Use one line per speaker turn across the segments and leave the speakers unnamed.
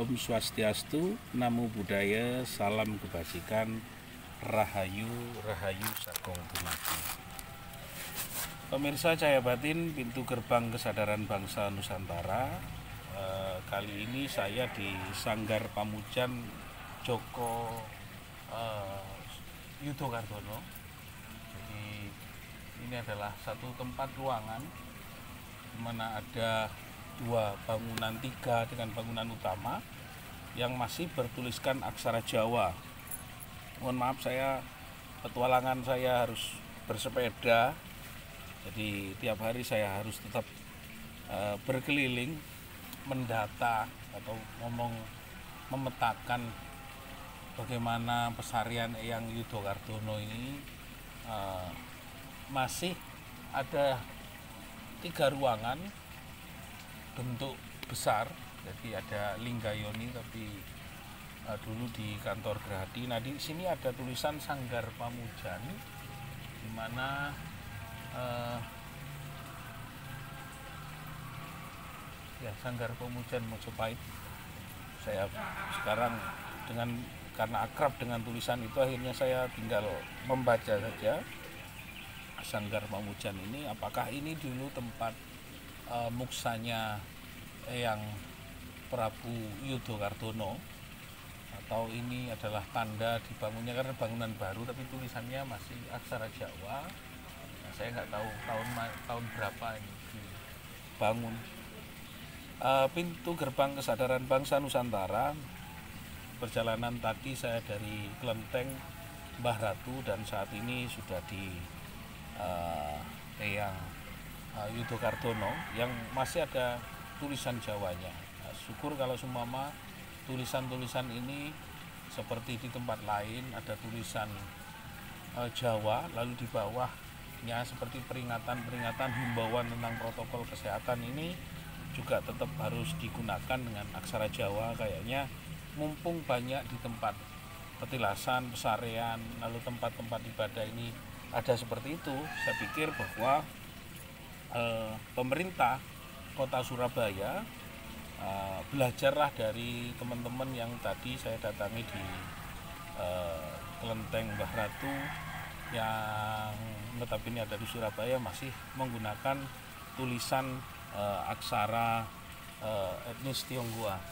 Om Swastiastu, Namo Buddhaya, Salam Kebajikan, Rahayu, Rahayu Sagong Dumadi. Pemirsa Cahaya Batin, pintu gerbang kesadaran bangsa Nusantara. Kali ini saya di Sanggar Pamujan Joko Yudo Kardono. Jadi ini adalah satu tempat ruangan di mana ada dua bangunan, tiga dengan bangunan utama yang masih bertuliskan aksara Jawa. Mohon maaf, petualangan saya harus bersepeda, jadi tiap hari saya harus tetap berkeliling, mendata atau memetakan bagaimana pesarian Eyang Yudo Kardono ini. Masih ada 3 ruangan bentuk besar, jadi ada Linggayoni tapi dulu di kantor Gerhadi. Nah, di sini ada tulisan Sanggar Pamujan, di mana Sanggar Pamujan Mojopahit. Saya sekarang karena akrab dengan tulisan itu, akhirnya saya tinggal membaca saja Sanggar Pamujan ini. Apakah ini dulu tempat muksanya Eyang Prabu Yudo Kardono, atau ini adalah tanda dibangunnya, karena bangunan baru tapi tulisannya masih aksara Jawa. Nah, saya nggak tahu tahun berapa ini dibangun. Pintu gerbang kesadaran bangsa Nusantara. Perjalanan tadi saya dari Kelenteng Mbah Ratu, dan saat ini sudah di Eyang Yudo Kardono yang masih ada tulisan Jawanya. Nah, syukur kalau seumpama tulisan-tulisan ini seperti di tempat lain ada tulisan Jawa, lalu di bawahnya seperti peringatan-peringatan, himbauan tentang protokol kesehatan, ini juga tetap harus digunakan dengan aksara Jawa. Kayaknya mumpung banyak di tempat petilasan, pesarian, lalu tempat-tempat ibadah ini ada seperti itu, saya pikir bahwa pemerintah Kota Surabaya belajarlah dari teman-teman yang tadi saya datangi di Kelenteng Mbah Ratu, yang notabene ada di Surabaya, masih menggunakan tulisan aksara etnis Tionghoa.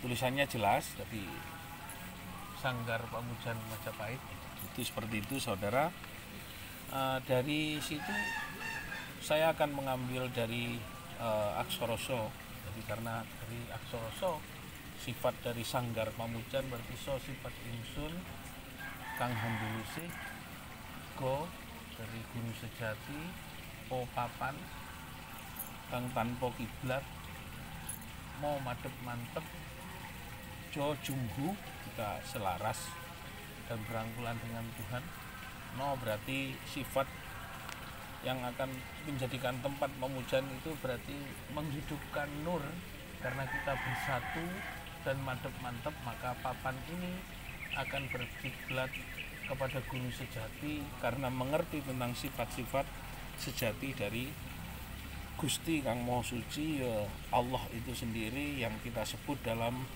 Tulisannya jelas, tapi Sanggar Pamujan Majapahit itu seperti itu, saudara. Dari situ saya akan mengambil dari aksara-so. Jadi karena dari aksara-so sifat dari Sanggar Pamujan berarti so sifat ingsun kang handulusi, go dari gunung sejati, po papan kang tanpa kiblat, mau madep mantep, jo jumhu kita selaras dan berangkulan dengan Tuhan. No berarti sifat yang akan menjadikan tempat pemujan itu berarti menghidupkan nur, karena kita bersatu dan madep mantep, maka papan ini akan berkiblat kepada gunung sejati karena mengerti tentang sifat-sifat sejati dari Gusti Kang Maha Suci, ya Allah itu sendiri yang kita sebut dalam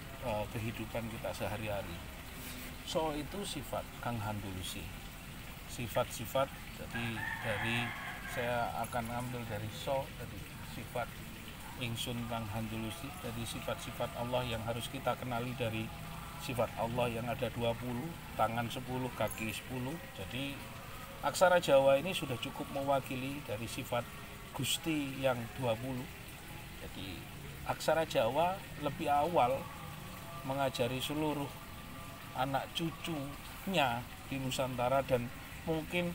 kehidupan kita sehari-hari. So itu sifat Kang Handulusi, sifat-sifat. Jadi saya akan ambil dari so, dari sifat ingsun Kang Handulusi, dari sifat-sifat Allah yang harus kita kenali. Dari sifat Allah yang ada 20, tangan 10, kaki 10. Jadi aksara Jawa ini sudah cukup mewakili dari sifat Gusti yang 20. Jadi aksara Jawa lebih awal mengajari seluruh anak cucunya di Nusantara, dan mungkin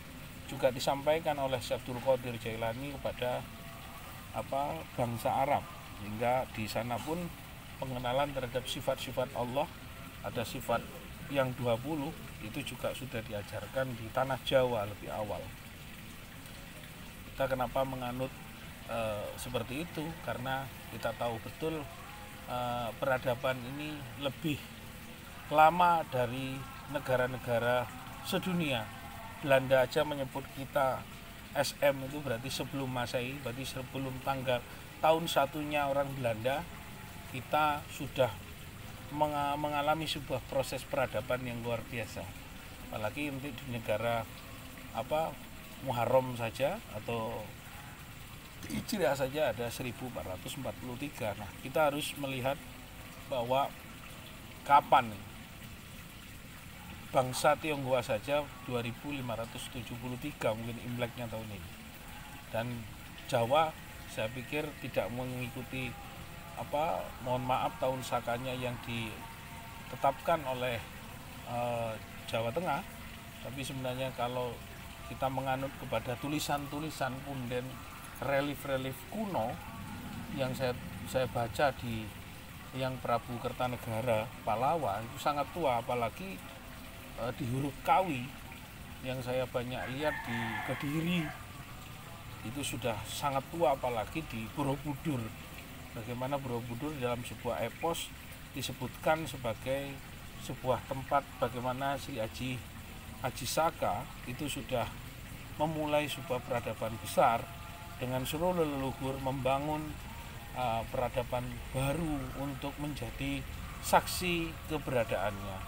juga disampaikan oleh Syekh Abdul Qadir Jailani kepada bangsa Arab, hingga di sana pun pengenalan terhadap sifat-sifat Allah, ada sifat yang 20 itu juga sudah diajarkan di tanah Jawa lebih awal. Kita kenapa menganut seperti itu? Karena kita tahu betul peradaban ini lebih lama dari negara-negara sedunia. Belanda aja menyebut kita SM itu berarti sebelum Masehi, berarti sebelum tahun satunya orang Belanda kita sudah mengalami sebuah proses peradaban yang luar biasa. Apalagi untuk di negara Muharram saja atau Hijriah saja ada 1443. Nah, kita harus melihat bahwa kapan bangsa Tionghoa saja 2573 mungkin Imleknya tahun ini. Dan Jawa saya pikir tidak mengikuti mohon maaf tahun sakanya yang ditetapkan oleh Jawa Tengah. Tapi sebenarnya kalau kita menganut kepada tulisan-tulisan punden, relief-relief kuno yang saya baca di yang Prabu Kertanegara Pallawa itu sangat tua, apalagi di huruf Kawi yang saya banyak lihat di Kediri itu sudah sangat tua, apalagi di Borobudur. Bagaimana Borobudur dalam sebuah epos disebutkan sebagai sebuah tempat bagaimana Sri Aji Saka itu sudah memulai sebuah peradaban besar dengan seluruh leluhur membangun peradaban baru untuk menjadi saksi keberadaannya.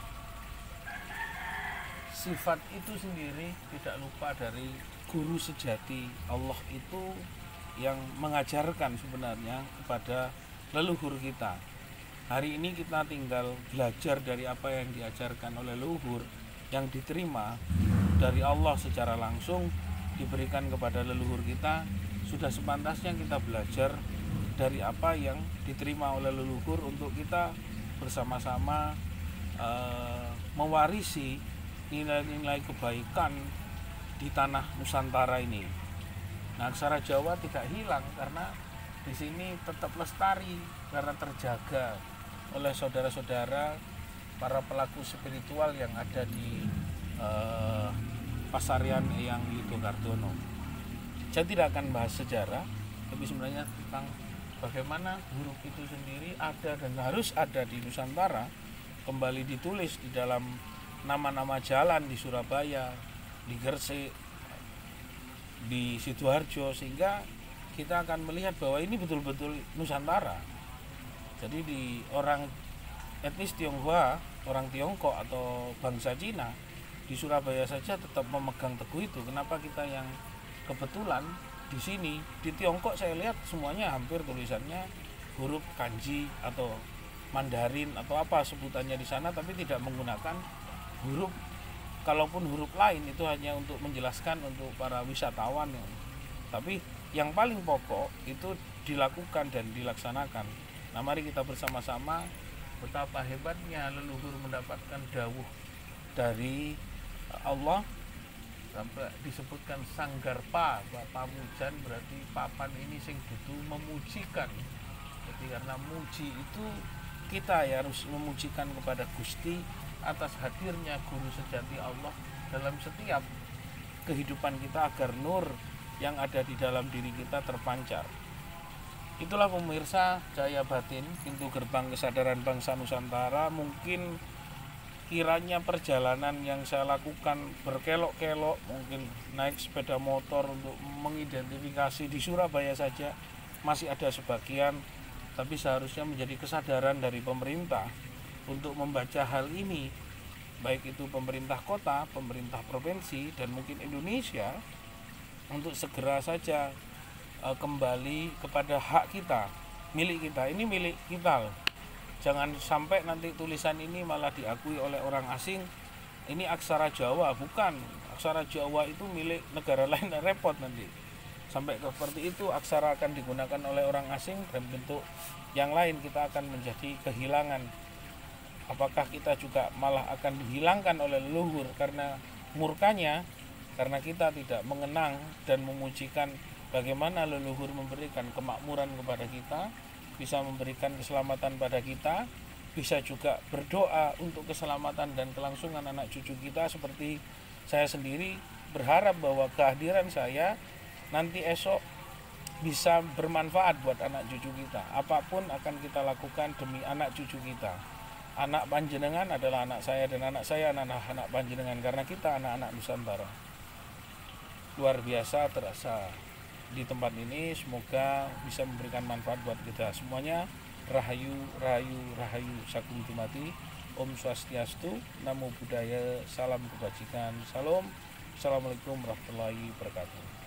Sifat itu sendiri tidak lupa dari guru sejati Allah itu yang mengajarkan sebenarnya kepada leluhur kita. Hari ini kita tinggal belajar dari apa yang diajarkan oleh leluhur yang diterima dari Allah secara langsung diberikan kepada leluhur kita. Sudah sepantasnya kita belajar dari apa yang diterima oleh leluhur untuk kita bersama-sama mewarisi nilai-nilai kebaikan di tanah Nusantara ini. Nah, aksara Jawa tidak hilang karena di sini tetap lestari karena terjaga oleh saudara-saudara para pelaku spiritual yang ada di Pasarian Eyang Widokardono. Saya tidak akan bahas sejarah, tapi sebenarnya tentang bagaimana huruf itu sendiri ada dan harus ada di Nusantara, kembali ditulis di dalam nama-nama jalan di Surabaya, di Gresik, di Sidoarjo, sehingga kita akan melihat bahwa ini betul-betul Nusantara. Jadi di orang etnis Tionghoa, orang Tiongkok atau bangsa Cina di Surabaya saja tetap memegang teguh itu. Kenapa kita yang kebetulan di sini di Tiongkok saya lihat semuanya hampir tulisannya huruf kanji atau Mandarin atau apa sebutannya di sana, tapi tidak menggunakan huruf. Kalaupun huruf lain itu hanya untuk menjelaskan untuk para wisatawan. Tapi yang paling pokok itu dilakukan dan dilaksanakan. Nah, mari kita bersama-sama betapa hebatnya leluhur mendapatkan dawuh dari Allah. Sampai disebutkan sanggarpa, pamujan berarti papan ini sing dudu memujikan. Jadi karena muji itu kita ya harus memujikan kepada Gusti atas hadirnya guru sejati Allah dalam setiap kehidupan kita agar nur yang ada di dalam diri kita terpancar. Itulah pemirsa Cahaya Batin, pintu gerbang kesadaran bangsa Nusantara. Mungkin kiranya perjalanan yang saya lakukan berkelok-kelok, mungkin naik sepeda motor untuk mengidentifikasi di Surabaya saja masih ada sebagian, tapi seharusnya menjadi kesadaran dari pemerintah untuk membaca hal ini, baik itu pemerintah kota, pemerintah provinsi, dan mungkin Indonesia, untuk segera saja kembali kepada hak kita, milik kita. Ini milik kita loh. Jangan sampai nanti tulisan ini malah diakui oleh orang asing. Ini aksara Jawa, bukan. Aksara Jawa itu milik negara lain, repot nanti. Sampai seperti itu aksara akan digunakan oleh orang asing dan bentuk yang lain, kita akan menjadi kehilangan. Apakah kita juga malah akan dihilangkan oleh leluhur karena murkanya, karena kita tidak mengenang dan memujikan bagaimana leluhur memberikan kemakmuran kepada kita, bisa memberikan keselamatan pada kita, bisa juga berdoa untuk keselamatan dan kelangsungan anak cucu kita. Seperti saya sendiri berharap bahwa kehadiran saya nanti esok bisa bermanfaat buat anak cucu kita. Apapun akan kita lakukan demi anak cucu kita. Anak panjenengan adalah anak saya dan anak saya anak panjenengan, karena kita anak-anak Nusantara. Luar biasa terasa di tempat ini, semoga bisa memberikan manfaat buat kita semuanya. Rahayu, Rahayu, Rahayu Sagung Dumati. Om Swastiastu, Namo Buddhaya, salam kebajikan, salam. Assalamualaikum warahmatullahi wabarakatuh.